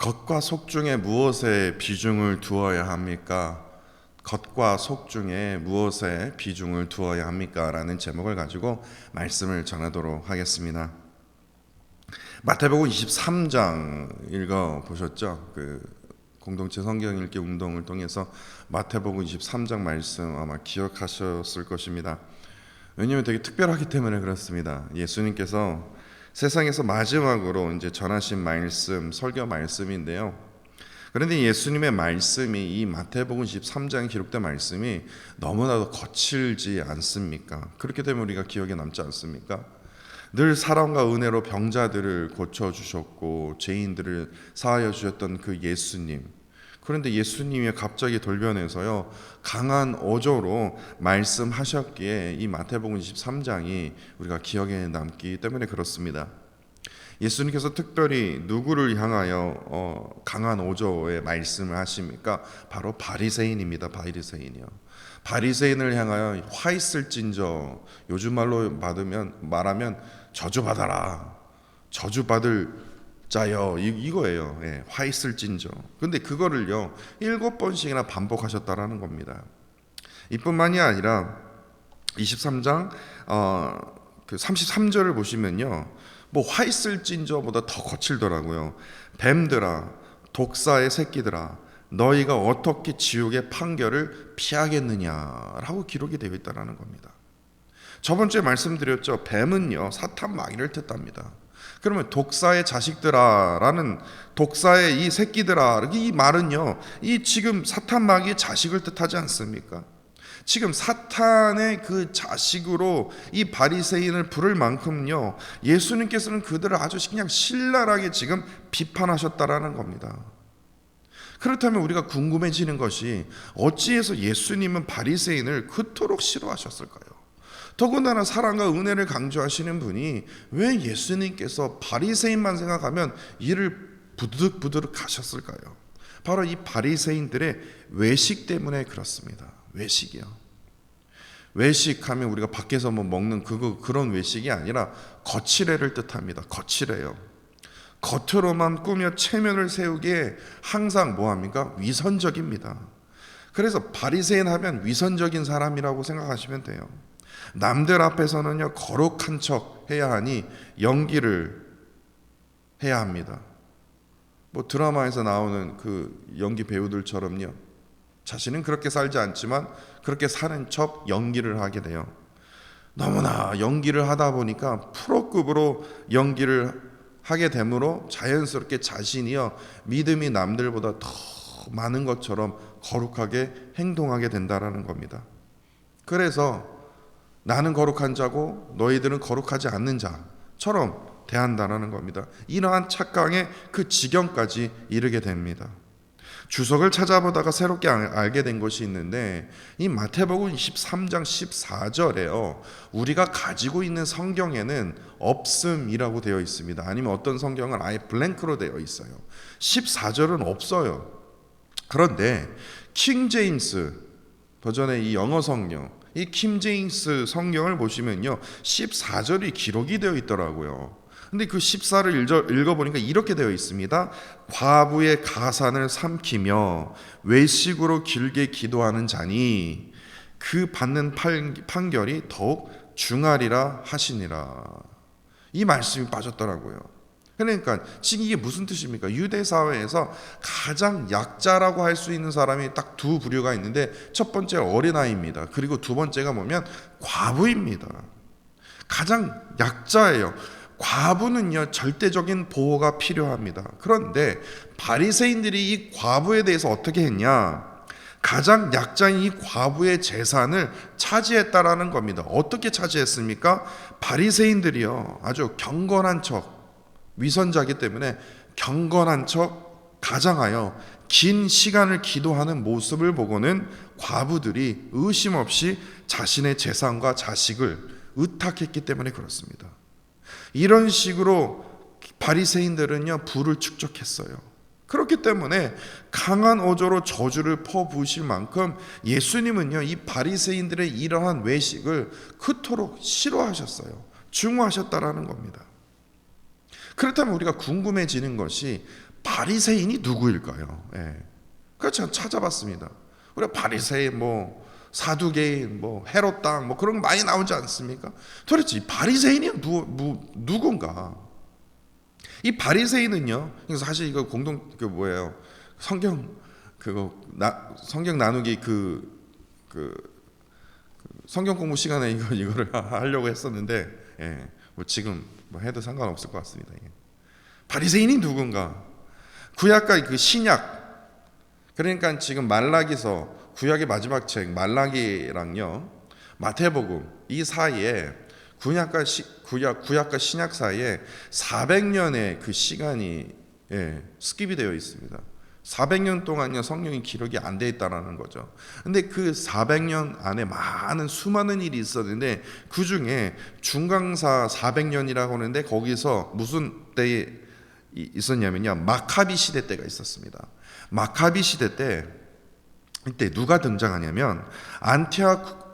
겉과 속 중에 무엇에 비중을 두어야 합니까? 겉과 속 중에 무엇에 비중을 두어야 합니까? 라는 제목을 가지고 말씀을 전하도록 하겠습니다. 마태복음 23장 읽어보셨죠? 공동체 성경 읽기 운동을 통해서 마태복음 23장 말씀 아마 기억하셨을 것입니다. 왜냐하면 되게 특별하기 때문에 그렇습니다. 예수님께서 세상에서 마지막으로 이제 전하신 말씀, 설교 말씀인데요. 그런데 예수님의 말씀이 이 마태복음 13장에 기록된 말씀이 너무나도 거칠지 않습니까? 그렇기 때문에 우리가 기억에 남지 않습니까? 늘 사랑과 은혜로 병자들을 고쳐주셨고 죄인들을 사하여 주셨던 그 예수님, 그런데 예수님이 갑자기 돌변해서요 강한 어조로 말씀하셨기에 이 마태복음 23장이 우리가 기억에 남기 때문에 그렇습니다. 예수님께서 특별히 누구를 향하여 강한 어조의 말씀을 하십니까? 바로 바리새인입니다. 바리새인이요. 바리새인을 향하여 화 있을진저, 요즘 말로 말하면 저주받아라, 저주받을 자여, 이거예요. 예, 화 있을진저. 근데 그거를요 7번씩이나 반복하셨다라는 겁니다. 이뿐만이 아니라 23장 33절을 보시면요, 뭐 화 있을진저보다 더 거칠더라고요. 뱀들아, 독사의 새끼들아, 너희가 어떻게 지옥의 판결을 피하겠느냐라고 기록이 되어 있다는 겁니다. 저번 주에 말씀드렸죠. 뱀은요 사탄 마귀를 뜻합니다. 그러면 독사의 자식들아라는, 독사의 이 새끼들아, 이 말은요 이 지금 사탄 마귀의 자식을 뜻하지 않습니까? 지금 사탄의 그 자식으로 이 바리새인을 부를 만큼요 예수님께서는 그들을 아주 그냥 신랄하게 지금 비판하셨다라는 겁니다. 그렇다면 우리가 궁금해지는 것이, 어찌해서 예수님은 바리새인을 그토록 싫어하셨을까요? 더군다나 사랑과 은혜를 강조하시는 분이 왜 예수님께서 바리새인만 생각하면 이를 부드득부드득 하셨을까요? 바로 이 바리새인들의 외식 때문에 그렇습니다. 외식이요. 외식하면 우리가 밖에서 뭐 먹는 그런 외식이 아니라 거칠애를 뜻합니다. 거칠애요. 겉으로만 꾸며 체면을 세우기에 항상 뭐합니까? 위선적입니다. 그래서 바리새인 하면 위선적인 사람이라고 생각하시면 돼요. 남들 앞에서는요 거룩한 척 해야 하니 연기를 해야 합니다. 뭐 드라마에서 나오는 그 연기 배우들처럼요, 자신은 그렇게 살지 않지만 그렇게 사는 척 연기를 하게 돼요. 너무나 연기를 하다 보니까 프로급으로 연기를 하게 되므로 자연스럽게 자신이요 믿음이 남들보다 더 많은 것처럼 거룩하게 행동하게 된다라는 겁니다. 그래서 나는 거룩한 자고 너희들은 거룩하지 않는 자처럼 대한다라는 겁니다. 이러한 착각의 그 지경까지 이르게 됩니다. 주석을 찾아보다가 새롭게 알게 된 것이 있는데, 이 마태복음 23장 14절에요 우리가 가지고 있는 성경에는 없음이라고 되어 있습니다. 아니면 어떤 성경은 아예 블랭크로 되어 있어요. 14절은 없어요. 그런데 킹 제임스 버전의 이 영어 성경, 이 킹 제임스 성경을 보시면요 14절이 기록이 되어 있더라고요. 근데 그 14를 읽어보니까 이렇게 되어 있습니다. 과부의 가산을 삼키며 외식으로 길게 기도하는 자니 그 받는 판결이 더욱 중하리라 하시니라. 이 말씀이 빠졌더라고요. 그러니까 지금 이게 무슨 뜻입니까? 유대 사회에서 가장 약자라고 할 수 있는 사람이 딱 두 부류가 있는데, 첫 번째 어린아이입니다. 그리고 두 번째가 뭐냐면 과부입니다. 가장 약자예요. 과부는요 절대적인 보호가 필요합니다. 그런데 바리새인들이 이 과부에 대해서 어떻게 했냐? 가장 약자인 이 과부의 재산을 차지했다라는 겁니다. 어떻게 차지했습니까? 바리새인들이요 아주 경건한 척, 위선자이기 때문에 경건한 척 가장하여 긴 시간을 기도하는 모습을 보고는 과부들이 의심 없이 자신의 재산과 자식을 의탁했기 때문에 그렇습니다. 이런 식으로 바리새인들은요 부를 축적했어요. 그렇기 때문에 강한 어조로 저주를 퍼부으실 만큼 예수님은요 이 바리새인들의 이러한 외식을 그토록 싫어하셨어요. 증오하셨다라는 겁니다. 그렇다면 우리가 궁금해지는 것이, 바리새인이 누구일까요? 그래서 제가 찾아봤습니다. 우리가 바리새인, 사두개인, 헤롯 땅, 그런 거 많이 나오지 않습니까? 도대체 이 바리새인이 누군가? 이 바리새인은요, 그래서 사실 이거 성경 나누기 성경 공부 시간에 이거를 하려고 했었는데, 지금 해도 상관없을 것 같습니다. 바리새인이 누군가? 구약과 그 신약, 그러니까 지금 말라기서, 구약의 마지막 책 말라기랑요, 마태복음 이 사이에 구약과 신약 사이에 400년의 그 시간이 스킵이 되어 있습니다. 400년 동안요 성경이 기록이 안 돼 있다라는 거죠. 근데 그 400년 안에 많은 수많은 일이 있었는데 그 중에 중강사 400년이라고 하는데 거기서 무슨 때에 있었냐면요, 마카비 시대 때가 있었습니다. 마카비 시대 때 이때 누가 등장하냐면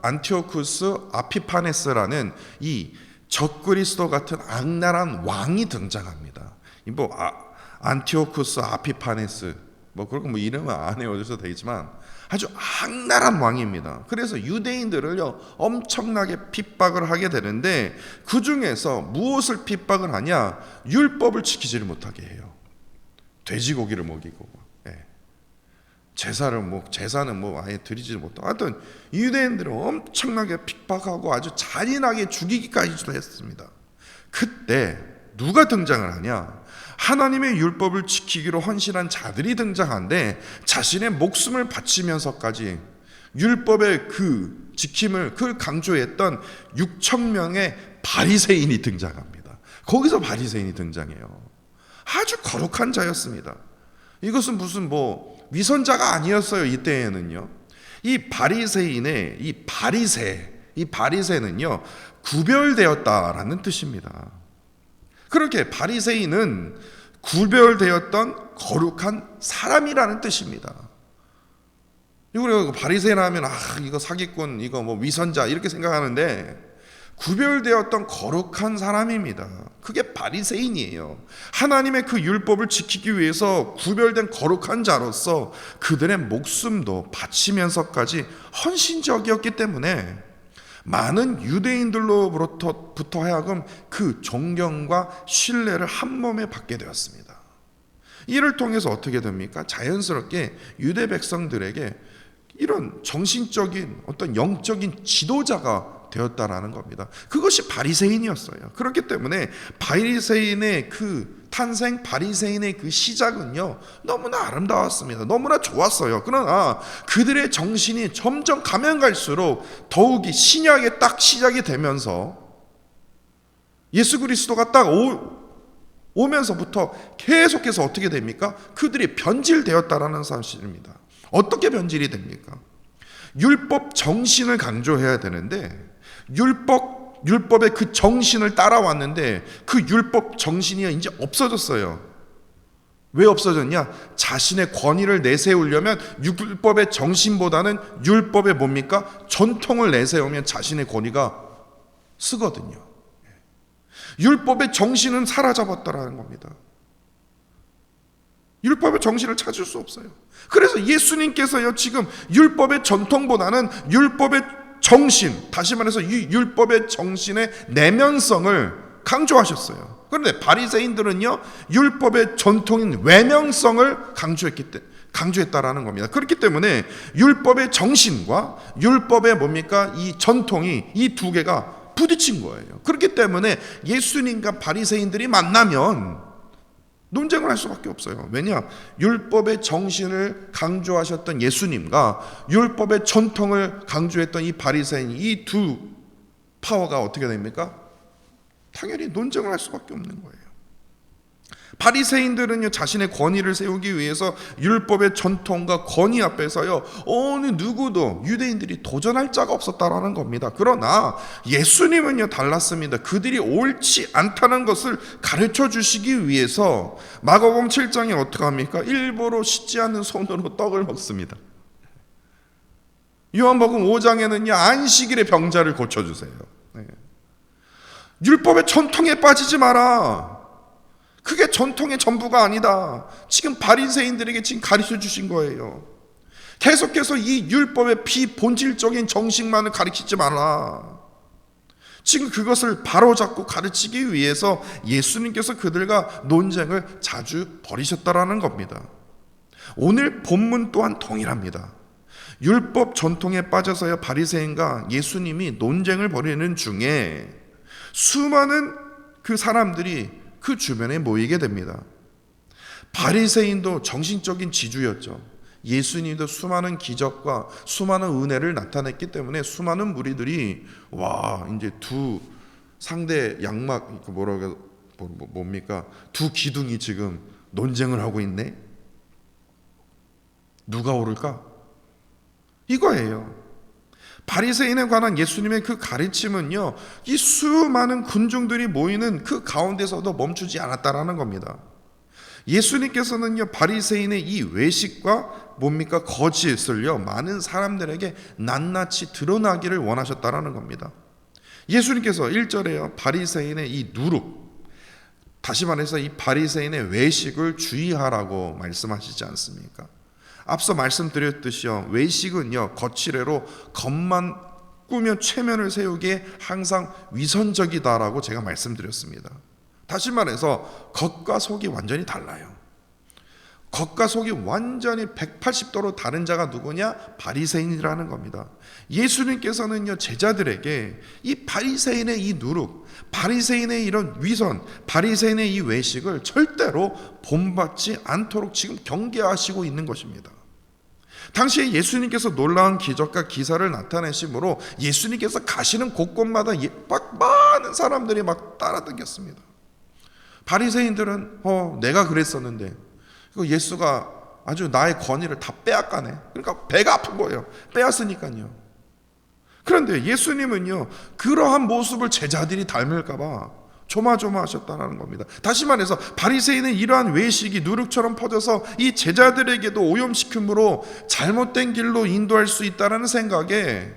안티오쿠스 아피파네스라는 이 적그리스도 같은 악랄한 왕이 등장합니다. 안티오쿠스 아피파네스 그런 거 이름은 안 외워줘서 되지만 아주 악랄한 왕입니다. 그래서 유대인들을요 엄청나게 핍박을 하게 되는데 그 중에서 무엇을 핍박을 하냐? 율법을 지키지를 못하게 해요. 돼지고기를 먹이고 제사는 아예 드리지를 못하고, 하여튼 유대인들을 엄청나게 핍박하고 아주 잔인하게 죽이기까지도 했습니다. 그때 누가 등장을 하냐? 하나님의 율법을 지키기로 헌신한 자들이 등장하는데 자신의 목숨을 바치면서까지 율법의 그 지킴을 강조했던 6천 명의 바리새인이 등장합니다. 거기서 바리새인이 등장해요. 아주 거룩한 자였습니다. 이것은 무슨 위선자가 아니었어요. 이때에는요. 이 바리새는요 구별되었다라는 뜻입니다. 그렇게 바리새인은 구별되었던 거룩한 사람이라는 뜻입니다. 이거 바리새인 하면 이거 사기꾼, 이거 위선자 이렇게 생각하는데 구별되었던 거룩한 사람입니다. 그게 바리새인이에요. 하나님의 그 율법을 지키기 위해서 구별된 거룩한 자로서 그들의 목숨도 바치면서까지 헌신적이었기 때문에 많은 유대인들로부터 하여금 그 존경과 신뢰를 한 몸에 받게 되었습니다. 이를 통해서 어떻게 됩니까? 자연스럽게 유대 백성들에게 이런 정신적인 어떤 영적인 지도자가 되었다라는 겁니다. 그것이 바리새인이었어요. 그렇기 때문에 바리새인의 그 탄생, 바리새인의 그 시작은요 너무나 아름다웠습니다. 너무나 좋았어요. 그러나 그들의 정신이 점점 가면 갈수록 더욱이 신약에 딱 시작이 되면서 예수 그리스도가 딱 오면서부터 계속해서 어떻게 됩니까? 그들이 변질되었다라는 사실입니다. 어떻게 변질이 됩니까? 율법 정신을 강조해야 되는데 율법의 그 정신을 따라왔는데 그 율법 정신이 이제 없어졌어요. 왜 없어졌냐? 자신의 권위를 내세우려면 율법의 정신보다는 율법의 전통을 내세우면 자신의 권위가 쓰거든요. 율법의 정신은 사라져버렸다는 겁니다. 율법의 정신을 찾을 수 없어요. 그래서 예수님께서요 지금 율법의 전통보다는 율법의 정신, 다시 말해서 이 율법의 정신의 내면성을 강조하셨어요. 그런데 바리새인들은요 율법의 전통인 외면성을 강조했다라는 겁니다. 그렇기 때문에 율법의 정신과 율법의 이 전통이 이 두 개가 부딪힌 거예요. 그렇기 때문에 예수님과 바리새인들이 만나면 논쟁을 할 수밖에 없어요. 왜냐? 율법의 정신을 강조하셨던 예수님과 율법의 전통을 강조했던 이 바리새인, 이 두 파워가 어떻게 됩니까? 당연히 논쟁을 할 수밖에 없는 거예요. 바리새인들은요 자신의 권위를 세우기 위해서 율법의 전통과 권위 앞에서요 어느 누구도 유대인들이 도전할 자가 없었다라는 겁니다. 그러나 예수님은요 달랐습니다. 그들이 옳지 않다는 것을 가르쳐 주시기 위해서 마가복음 7장에 어떻게 합니까? 일부러 씻지 않는 손으로 떡을 먹습니다. 요한복음 5장에는요 안식일에 병자를 고쳐주세요. 율법의 전통에 빠지지 마라. 그게 전통의 전부가 아니다. 지금 바리새인들에게 지금 가르쳐 주신 거예요. 계속해서 이 율법의 비본질적인 정식만을 가르치지 말라. 지금 그것을 바로잡고 가르치기 위해서 예수님께서 그들과 논쟁을 자주 벌이셨다라는 겁니다. 오늘 본문 또한 동일합니다. 율법 전통에 빠져서야 바리새인과 예수님이 논쟁을 벌이는 중에 수많은 그 사람들이 그 주변에 모이게 됩니다. 바리새인도 정신적인 지주였죠. 예수님도 수많은 기적과 수많은 은혜를 나타냈기 때문에 수많은 무리들이 이제 두 상대 양막 뭡니까? 두 기둥이 지금 논쟁을 하고 있네. 누가 오를까? 이거예요. 바리새인에 관한 예수님의 그 가르침은요, 이 수많은 군중들이 모이는 그 가운데서도 멈추지 않았다라는 겁니다. 예수님께서는요, 바리새인의 이 외식과 거짓을요, 많은 사람들에게 낱낱이 드러나기를 원하셨다라는 겁니다. 예수님께서 1절에요, 바리새인의 이 누룩, 다시 말해서 이 바리새인의 외식을 주의하라고 말씀하시지 않습니까? 앞서 말씀드렸듯이요, 외식은요, 거칠애로 겉만 꾸며 체면을 세우기에 항상 위선적이다라고 제가 말씀드렸습니다. 다시 말해서 겉과 속이 완전히 달라요. 겉과 속이 완전히 180도로 다른 자가 누구냐? 바리새인이라는 겁니다. 예수님께서는요, 제자들에게 이 바리새인의 이 누룩, 바리새인의 이런 위선, 바리새인의 이 외식을 절대로 본받지 않도록 지금 경계하시고 있는 것입니다. 당시에 예수님께서 놀라운 기적과 기사를 나타내심으로 예수님께서 가시는 곳곳마다 많은 사람들이 따라다녔습니다. 바리새인들은 내가 그랬었는데 예수가 아주 나의 권위를 다 빼앗가네. 그러니까 배가 아픈 거예요. 빼앗으니까요. 그런데 예수님은요, 그러한 모습을 제자들이 닮을까 봐 조마조마하셨다는 겁니다. 다시 말해서 바리새인의 이러한 외식이 누룩처럼 퍼져서 이 제자들에게도 오염시킴으로 잘못된 길로 인도할 수 있다는 생각에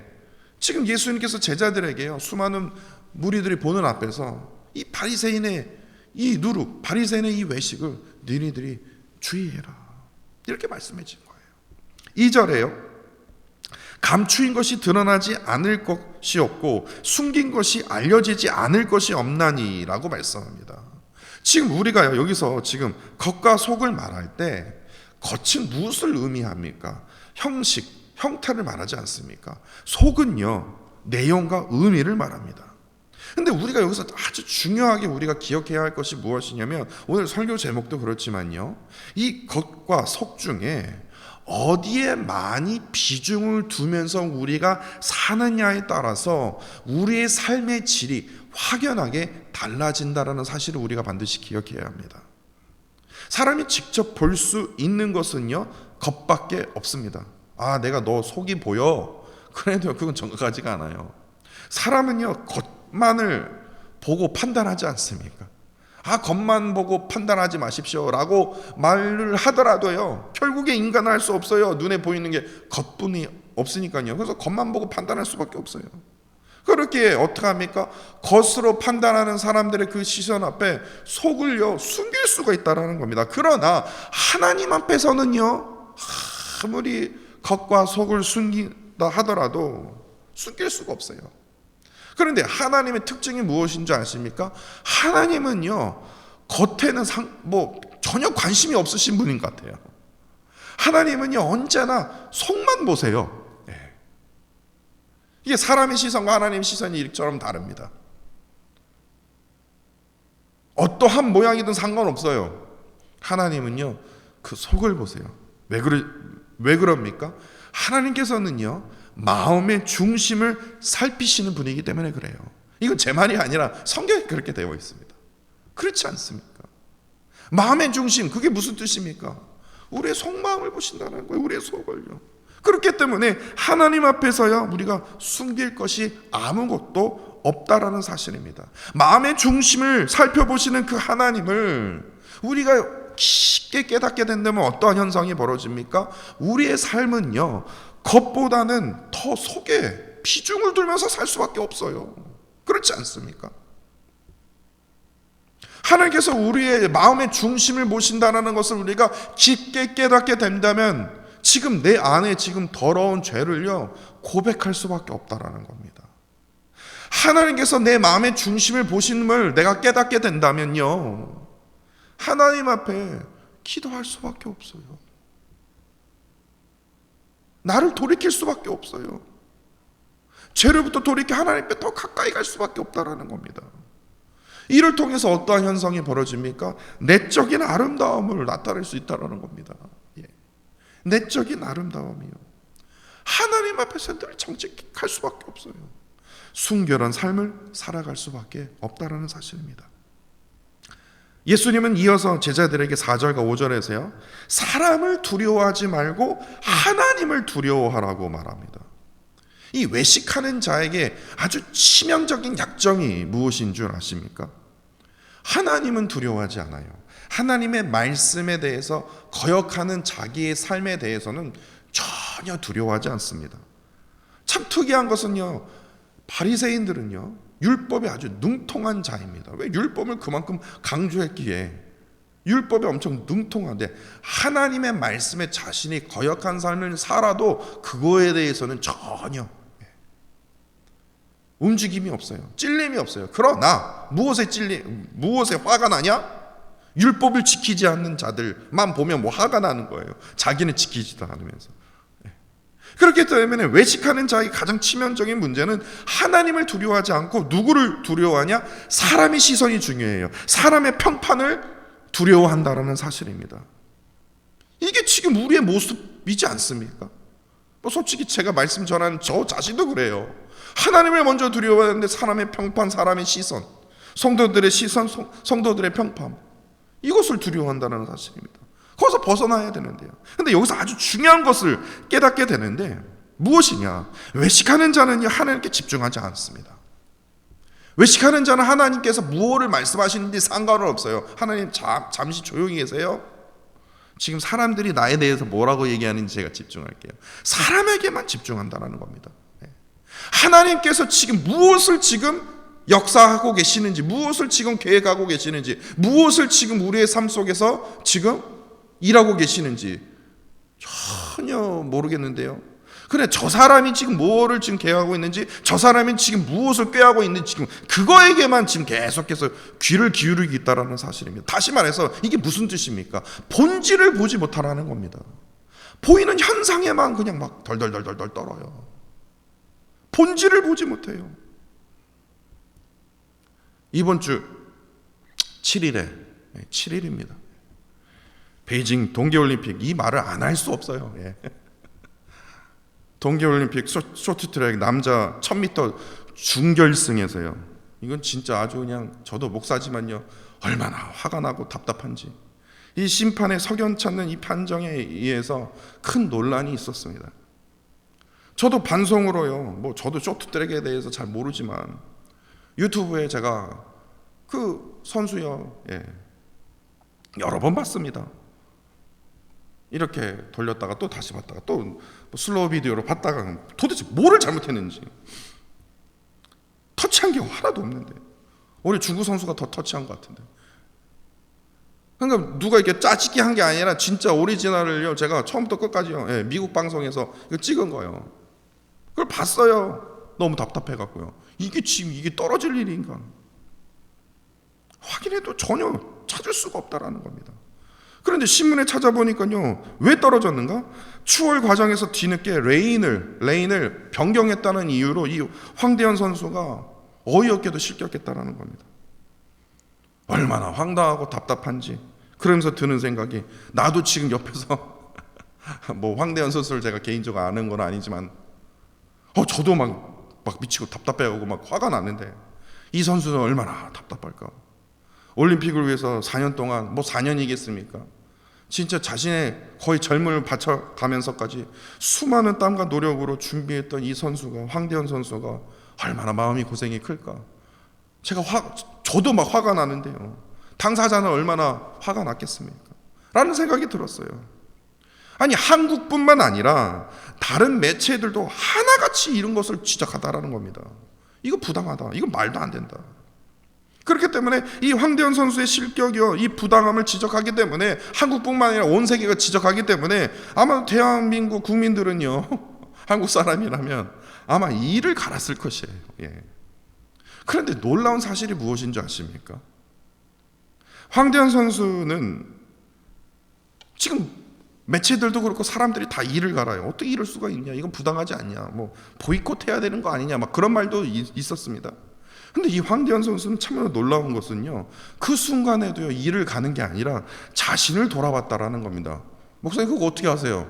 지금 예수님께서 제자들에게요, 수많은 무리들이 보는 앞에서 이 바리새인의 이 누룩, 바리새인의 이 외식을 너희들이 주의해라, 이렇게 말씀해 주신 거예요. 2절에요, 감추인 것이 드러나지 않을 것이 없고 숨긴 것이 알려지지 않을 것이 없나니 라고 말씀합니다. 지금 우리가요, 여기서 지금 겉과 속을 말할 때 겉은 무엇을 의미합니까? 형식, 형태를 말하지 않습니까? 속은요, 내용과 의미를 말합니다. 근데 우리가 여기서 아주 중요하게 우리가 기억해야 할 것이 무엇이냐면, 오늘 설교 제목도 그렇지만요, 이 겉과 속 중에 어디에 많이 비중을 두면서 우리가 사느냐에 따라서 우리의 삶의 질이 확연하게 달라진다는 사실을 우리가 반드시 기억해야 합니다. 사람이 직접 볼 수 있는 것은요, 겉밖에 없습니다. 내가 너 속이 보여. 그래도 그건 정확하지가 않아요. 사람은요, 겉만을 보고 판단하지 않습니까? 겉만 보고 판단하지 마십시오 라고 말을 하더라도요, 결국에 인간은 할 수 없어요. 눈에 보이는 게 겉뿐이 없으니까요. 그래서 겉만 보고 판단할 수밖에 없어요. 그렇게 어떻게 합니까? 겉으로 판단하는 사람들의 그 시선 앞에 속을요, 숨길 수가 있다는 겁니다. 그러나 하나님 앞에서는요, 아무리 겉과 속을 숨긴다 하더라도 숨길 수가 없어요. 그런데 하나님의 특징이 무엇인 줄 아십니까? 하나님은요, 겉에는 전혀 관심이 없으신 분인 것 같아요. 하나님은요, 언제나 속만 보세요. 이게 사람의 시선과 하나님의 시선이 이처럼 다릅니다. 어떠한 모양이든 상관없어요. 하나님은요, 그 속을 보세요. 왜 그럽니까? 하나님께서는요, 마음의 중심을 살피시는 분이기 때문에 그래요. 이건 제 말이 아니라 성경에 그렇게 되어 있습니다. 그렇지 않습니까? 마음의 중심, 그게 무슨 뜻입니까? 우리의 속마음을 보신다는 거예요. 우리의 속을요. 그렇기 때문에 하나님 앞에서야 우리가 숨길 것이 아무것도 없다라는 사실입니다. 마음의 중심을 살펴보시는 그 하나님을 우리가 쉽게 깨닫게 된다면 어떠한 현상이 벌어집니까? 우리의 삶은요, 겉보다는 더 속에 비중을 두면서 살 수밖에 없어요. 그렇지 않습니까? 하나님께서 우리의 마음의 중심을 보신다는 것을 우리가 깊게 깨닫게 된다면 지금 내 안에 지금 더러운 죄를요 고백할 수밖에 없다라는 겁니다. 하나님께서 내 마음의 중심을 보심을 내가 깨닫게 된다면요 하나님 앞에 기도할 수밖에 없어요. 나를 돌이킬 수밖에 없어요. 죄로부터 돌이켜 하나님께 더 가까이 갈 수밖에 없다라는 겁니다. 이를 통해서 어떠한 현상이 벌어집니까? 내적인 아름다움을 나타낼 수 있다라는 겁니다. 예. 내적인 아름다움이요. 하나님 앞에서 늘 정직할 수밖에 없어요. 순결한 삶을 살아갈 수밖에 없다라는 사실입니다. 예수님은 이어서 제자들에게 4절과 5절에서요 사람을 두려워하지 말고 하나님을 두려워하라고 말합니다. 이 외식하는 자에게 아주 치명적인 약점이 무엇인 줄 아십니까? 하나님은 두려워하지 않아요. 하나님의 말씀에 대해서 거역하는 자기의 삶에 대해서는 전혀 두려워하지 않습니다. 참 특이한 것은요 바리새인들은요 율법에 아주 능통한 자입니다. 왜? 율법을 그만큼 강조했기에 율법에 엄청 능통한데 하나님의 말씀에 자신이 거역한 삶을 살아도 그거에 대해서는 전혀 움직임이 없어요. 찔림이 없어요. 그러나 무엇에 화가 나냐? 율법을 지키지 않는 자들만 보면 뭐 화가 나는 거예요. 자기는 지키지도 않으면서. 그렇기 때문에 외식하는 자의 가장 치명적인 문제는 하나님을 두려워하지 않고 누구를 두려워하냐? 사람의 시선이 중요해요. 사람의 평판을 두려워한다는 사실입니다. 이게 지금 우리의 모습이지 않습니까? 솔직히 제가 말씀 전하는 저 자신도 그래요. 하나님을 먼저 두려워하는데 사람의 평판, 사람의 시선, 성도들의 시선, 성도들의 평판 이것을 두려워한다는 사실입니다. 거기서 벗어나야 되는데요. 근데 여기서 아주 중요한 것을 깨닫게 되는데 무엇이냐? 외식하는 자는 하나님께 집중하지 않습니다. 외식하는 자는 하나님께서 무엇을 말씀하시는지 상관은 없어요. 하나님 잠시 조용히 계세요. 지금 사람들이 나에 대해서 뭐라고 얘기하는지 제가 집중할게요. 사람에게만 집중한다는 겁니다. 하나님께서 지금 무엇을 지금 역사하고 계시는지, 무엇을 지금 계획하고 계시는지, 무엇을 지금 우리의 삶 속에서 지금 일하고 계시는지 전혀 모르겠는데요. 그래, 저 사람이 지금 뭐를 지금 계획하고 있는지, 저 사람이 지금 무엇을 꾀하고 있는지 지금 그거에게만 지금 계속해서 귀를 기울이고 있다는 사실입니다. 다시 말해서 이게 무슨 뜻입니까? 본질을 보지 못하라는 겁니다. 보이는 현상에만 그냥 막 덜덜덜덜 떨어요. 본질을 보지 못해요. 이번 주 7일입니다. 베이징 동계올림픽, 이 말을 안 할 수 없어요. 예. 동계올림픽 쇼트트랙 남자 1000m 준결승에서요. 이건 진짜 아주 그냥 저도 목사지만요 얼마나 화가 나고 답답한지 이 심판의 석연치 않는 이 판정에 의해서 큰 논란이 있었습니다. 저도 반성으로요. 저도 쇼트트랙에 대해서 잘 모르지만 유튜브에 제가 그 선수요 여러 번 봤습니다. 이렇게 돌렸다가 또 다시 봤다가 또 슬로우 비디오로 봤다가 도대체 뭐를 잘못했는지 터치한 게 하나도 없는데 우리 중국 선수가 더 터치한 것 같은데 그러니까 누가 이렇게 짜집기 한 게 아니라 진짜 오리지널을요 제가 처음부터 끝까지요 미국 방송에서 이거 찍은 거예요. 그걸 봤어요. 너무 답답해갖고요. 이게 지금 이게 떨어질 일인가 확인해도 전혀 찾을 수가 없다라는 겁니다. 그런데 신문에 찾아보니까요 왜 떨어졌는가? 추월 과정에서 뒤늦게 레인을 변경했다는 이유로 이 황대현 선수가 어이없게도 실격했다라는 겁니다. 얼마나 황당하고 답답한지 그러면서 드는 생각이 나도 지금 옆에서 황대현 선수를 제가 개인적으로 아는 건 아니지만 저도 막 미치고 답답해하고 막 화가 나는데 이 선수는 얼마나 답답할까? 올림픽을 위해서 4년 동안 4년이겠습니까? 진짜 자신의 거의 젊음을 바쳐가면서까지 수많은 땀과 노력으로 준비했던 이 선수가 황대현 선수가 얼마나 마음이 고생이 클까? 저도 막 화가 나는데요. 당사자는 얼마나 화가 났겠습니까? 라는 생각이 들었어요. 아니 한국뿐만 아니라 다른 매체들도 하나같이 이런 것을 지적하다라는 겁니다. 이거 부당하다. 이거 말도 안 된다. 그렇기 때문에 이 황대현 선수의 실격이요, 이 부당함을 지적하기 때문에 한국뿐만 아니라 온 세계가 지적하기 때문에 아마 대한민국 국민들은요 한국 사람이라면 아마 이를 갈았을 것이에요. 예. 그런데 놀라운 사실이 무엇인 줄 아십니까? 황대현 선수는 지금 매체들도 그렇고 사람들이 다 이를 갈아요. 어떻게 이럴 수가 있냐? 이건 부당하지 않냐? 뭐 보이콧해야 되는 거 아니냐? 막 그런 말도 있었습니다. 근데 이 황대현 선수는 참으로 놀라운 것은요, 그 순간에도요 이를 가는 게 아니라 자신을 돌아봤다라는 겁니다. 목사님 그거 어떻게 아세요?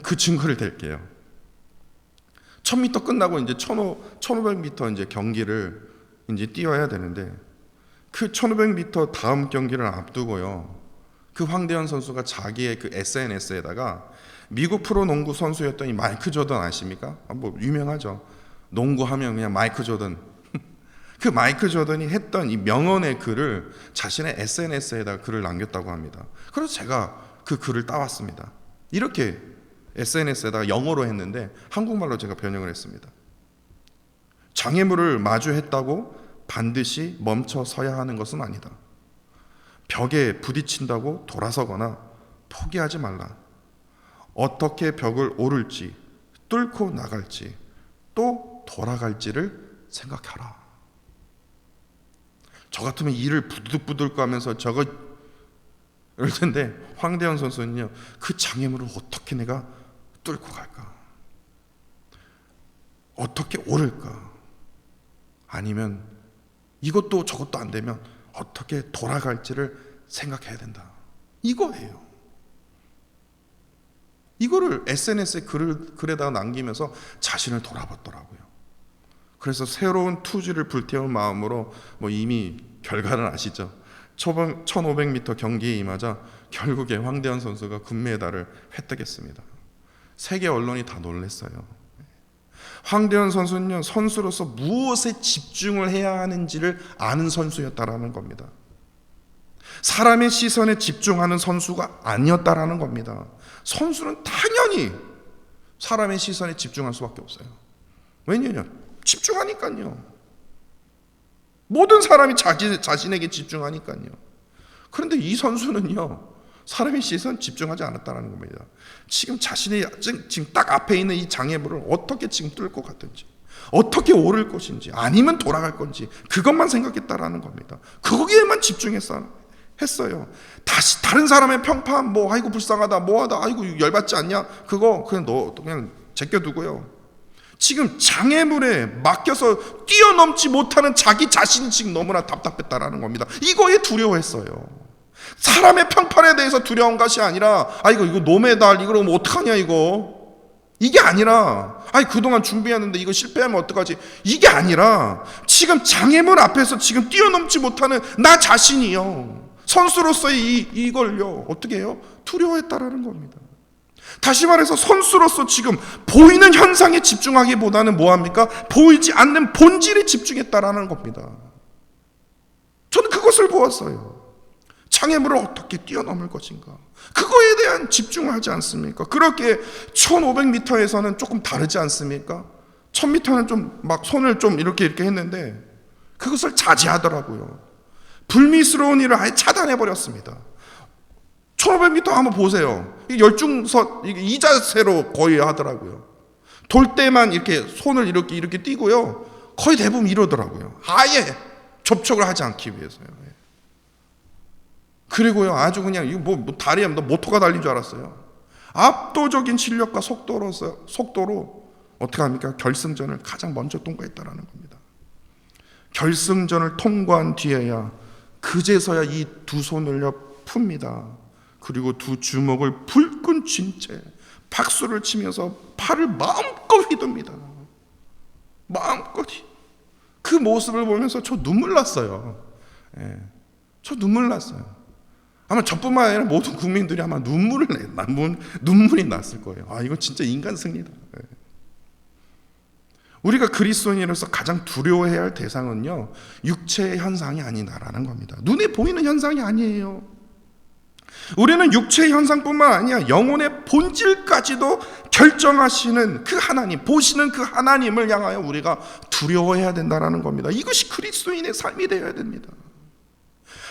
그 증거를 댈게요. 1000m 끝나고 이제 1500m 이제 경기를 이제 뛰어야 되는데, 그 1500m 다음 경기를 앞두고요, 그 황대현 선수가 자기의 그 SNS에다가 미국 프로농구 선수였던 이 마이클 조던 아십니까? 뭐 유명하죠. 농구하면 그냥 마이클 조던. 그 마이클 조던이 했던 이 명언의 글을 자신의 SNS에다가 글을 남겼다고 합니다. 그래서 제가 그 글을 따왔습니다. 이렇게 SNS에다가 영어로 했는데 한국말로 제가 번역을 했습니다. 장애물을 마주했다고 반드시 멈춰 서야 하는 것은 아니다. 벽에 부딪힌다고 돌아서거나 포기하지 말라. 어떻게 벽을 오를지, 뚫고 나갈지, 또 돌아갈지를 생각하라. 저 같으면 이를 부들부들 하면서 저거 이럴 텐데, 황대현 선수는요 그 장애물을 어떻게 내가 뚫고 갈까? 어떻게 오를까? 아니면 이것도 저것도 안 되면 어떻게 돌아갈지를 생각해야 된다. 이거예요. 이거를 SNS에 글에다가 남기면서 자신을 돌아봤더라고요. 그래서 새로운 투지를 불태운 마음으로 뭐 이미 결과는 아시죠? 1500m 경기에 임하자 결국에 황대현 선수가 금메달을 획득했습니다. 세계 언론이 다 놀랐어요. 황대현 선수는요, 선수로서 무엇에 집중을 해야 하는지를 아는 선수였다라는 겁니다. 사람의 시선에 집중하는 선수가 아니었다라는 겁니다. 선수는 당연히 사람의 시선에 집중할 수밖에 없어요. 왜냐하면 집중하니까요. 모든 사람이 자신에게 집중하니까요. 그런데 이 선수는요, 사람의 시선 집중하지 않았다는 겁니다. 지금 자신의 지금 딱 앞에 있는 이 장애물을 어떻게 지금 뚫고 갔든지, 어떻게 오를 것인지, 아니면 돌아갈 건지, 그것만 생각했다라는 겁니다. 거기에만 집중했어요. 다시 다른 사람의 평판, 뭐 아이고 불쌍하다, 뭐하다, 아이고 열받지 않냐, 그거 그냥 너 그냥 제껴두고요. 지금 장애물에 맡겨서 뛰어넘지 못하는 자기 자신이 지금 너무나 답답했다라는 겁니다. 이거에 두려워했어요. 사람의 평판에 대해서 두려운 것이 아니라, 이거 노메달 이거 그러면 어떡하냐, 이게 아니라, 그동안 준비했는데 이거 실패하면 어떡하지, 이게 아니라 지금 장애물 앞에서 지금 뛰어넘지 못하는 나 자신이요, 선수로서의 이걸요 어떻게 해요? 두려워했다라는 겁니다. 다시 말해서 선수로서 지금 보이는 현상에 집중하기보다는 뭐합니까? 보이지 않는 본질에 집중했다라는 겁니다. 저는 그것을 보았어요. 장애물을 어떻게 뛰어넘을 것인가, 그거에 대한 집중을 하지 않습니까? 그렇게 1500m에서는 조금 다르지 않습니까? 1000m는 좀 막 손을 좀 이렇게 했는데 그것을 자제하더라고요. 불미스러운 일을 아예 차단해버렸습니다. 1500m 한번 보세요. 열중서 이 자세로 거의 하더라고요. 돌 때만 이렇게 손을 이렇게 띄고요, 거의 대부분 이러더라고요. 아예 접촉을 하지 않기 위해서요. 그리고요, 아주 그냥 이거 뭐 다리에 모터가 달린 줄 알았어요. 압도적인 실력과 속도로 어떻게 합니까? 결승전을 가장 먼저 통과했다라는 겁니다. 결승전을 통과한 뒤에야 그제서야 이 두 손을요 풉니다. 그리고 두 주먹을 불끈 쥔 채 박수를 치면서 팔을 마음껏 휘둡니다. 마음껏. 그 모습을 보면서 저 눈물 났어요. 저 눈물 났어요. 아마 저뿐만 아니라 모든 국민들이 아마 눈물이 났을 거예요. 이건 진짜 인간 승리다. 우리가 그리스도인으로서 가장 두려워해야 할 대상은요, 육체의 현상이 아니다라는 겁니다. 눈에 보이는 현상이 아니에요. 우리는 육체의 현상뿐만 아니라 영혼의 본질까지도 결정하시는 그 하나님, 보시는 그 하나님을 향하여 우리가 두려워해야 된다는 겁니다. 이것이 그리스도인의 삶이 되어야 됩니다.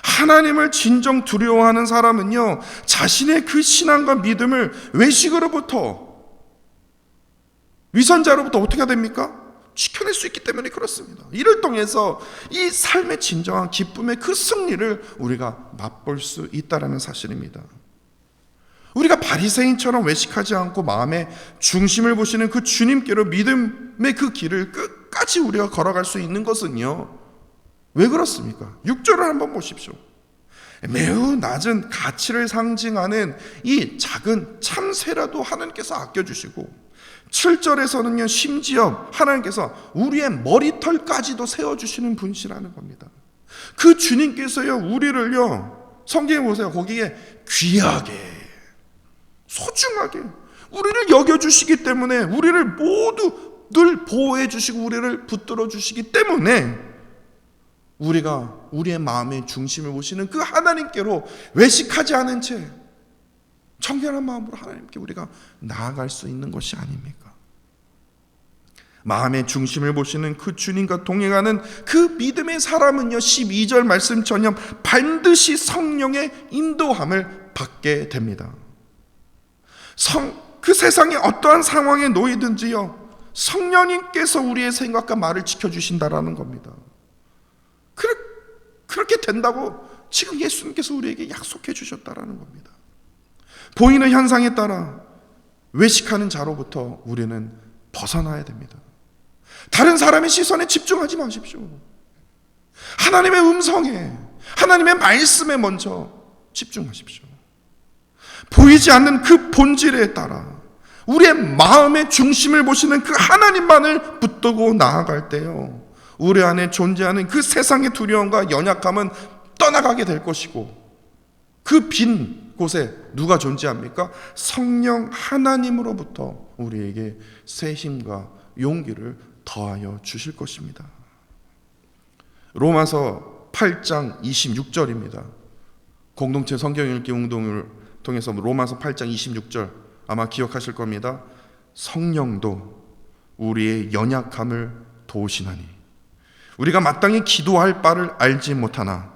하나님을 진정 두려워하는 사람은요, 자신의 그 신앙과 믿음을 외식으로부터, 위선자로부터 어떻게 됩니까? 지켜낼 수 있기 때문에 그렇습니다. 이를 통해서 이 삶의 진정한 기쁨의 그 승리를 우리가 맛볼 수 있다는 사실입니다. 우리가 바리새인처럼 외식하지 않고 마음의 중심을 보시는 그 주님께로 믿음의 그 길을 끝까지 우리가 걸어갈 수 있는 것은요, 왜 그렇습니까? 6절을 한번 보십시오. 매우 낮은 가치를 상징하는 이 작은 참새라도 하나님께서 아껴주시고, 7절에서는요, 심지어 하나님께서 우리의 머리털까지도 세워주시는 분이시라는 겁니다. 그 주님께서요, 우리를요, 성경에 보세요, 거기에 귀하게, 소중하게 우리를 여겨주시기 때문에, 우리를 모두 늘 보호해 주시고 우리를 붙들어 주시기 때문에, 우리가 우리의 마음의 중심을 보시는 그 하나님께로 외식하지 않은 채 청결한 마음으로 하나님께 우리가 나아갈 수 있는 것이 아닙니까? 마음의 중심을 보시는 그 주님과 동행하는 그 믿음의 사람은요, 12절 말씀처럼 반드시 성령의 인도함을 받게 됩니다. 그 세상의 어떠한 상황에 놓이든지요, 성령님께서 우리의 생각과 말을 지켜주신다라는 겁니다. 그렇게 된다고 지금 예수님께서 우리에게 약속해 주셨다라는 겁니다. 보이는 현상에 따라 외식하는 자로부터 우리는 벗어나야 됩니다. 다른 사람의 시선에 집중하지 마십시오. 하나님의 음성에, 하나님의 말씀에 먼저 집중하십시오. 보이지 않는 그 본질에 따라 우리의 마음의 중심을 보시는 그 하나님만을 붙들고 나아갈 때요, 우리 안에 존재하는 그 세상의 두려움과 연약함은 떠나가게 될 것이고, 그 빈 곳에 누가 존재합니까? 성령 하나님으로부터 우리에게 새 힘과 용기를 더하여 주실 것입니다. 로마서 8장 26절입니다. 공동체 성경 읽기 운동을 통해서 로마서 8장 26절 아마 기억하실 겁니다. 성령도 우리의 연약함을 도우시나니 우리가 마땅히 기도할 바를 알지 못하나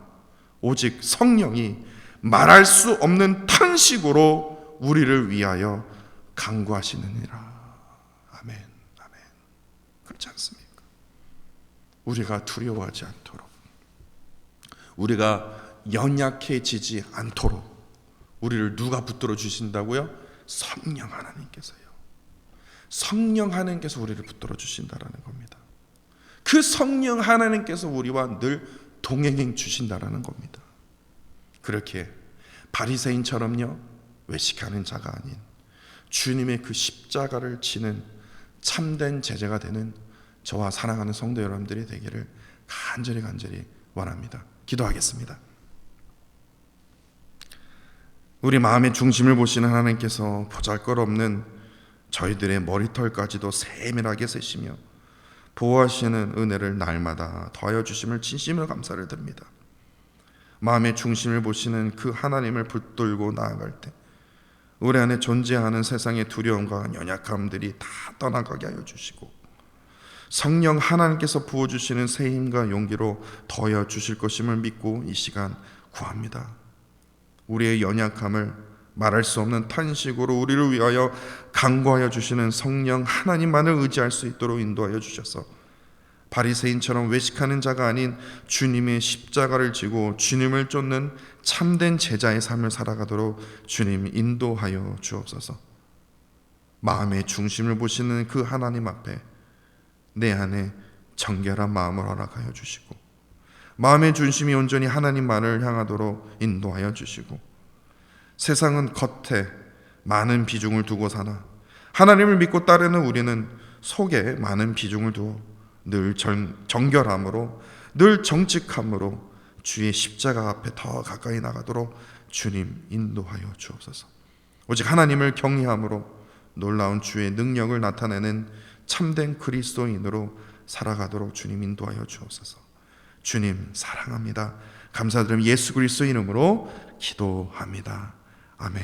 오직 성령이 말할 수 없는 탄식으로 우리를 위하여 간구하시느니라. 아멘, 아멘. 그렇지 않습니까? 우리가 두려워하지 않도록, 우리가 연약해지지 않도록 우리를 누가 붙들어 주신다고요? 성령 하나님께서요. 성령 하나님께서 우리를 붙들어 주신다라는 겁니다. 그 성령 하나님께서 우리와 늘 동행해 주신다라는 겁니다. 그렇게 바리새인처럼요, 외식하는 자가 아닌 주님의 그 십자가를 지는 참된 제자가 되는 저와 사랑하는 성도 여러분들이 되기를 간절히 원합니다. 기도하겠습니다. 우리 마음의 중심을 보시는 하나님께서 보잘것없는 저희들의 머리털까지도 세밀하게 세시며 보호하시는 은혜를 날마다 더하여 주심을 진심으로 감사를 드립니다. 마음의 중심을 보시는 그 하나님을 붙들고 나아갈 때 우리 안에 존재하는 세상의 두려움과 연약함들이 다 떠나가게 하여 주시고, 성령 하나님께서 부어주시는 새 힘과 용기로 더하여 주실 것임을 믿고 이 시간 구합니다. 우리의 연약함을 말할 수 없는 탄식으로 우리를 위하여 간구하여 주시는 성령 하나님만을 의지할 수 있도록 인도하여 주셔서 바리새인처럼 외식하는 자가 아닌 주님의 십자가를 지고 주님을 쫓는 참된 제자의 삶을 살아가도록 주님 인도하여 주옵소서. 마음의 중심을 보시는 그 하나님 앞에 내 안에 정결한 마음을 허락하여 주시고, 마음의 중심이 온전히 하나님만을 향하도록 인도하여 주시고, 세상은 겉에 많은 비중을 두고 사나 하나님을 믿고 따르는 우리는 속에 많은 비중을 두어 늘 정결함으로, 늘 정직함으로 주의 십자가 앞에 더 가까이 나가도록 주님 인도하여 주옵소서. 오직 하나님을 경외함으로 놀라운 주의 능력을 나타내는 참된 그리스도인으로 살아가도록 주님 인도하여 주옵소서. 주님 사랑합니다. 감사드리며 예수 그리스도 이름으로 기도합니다. 아멘.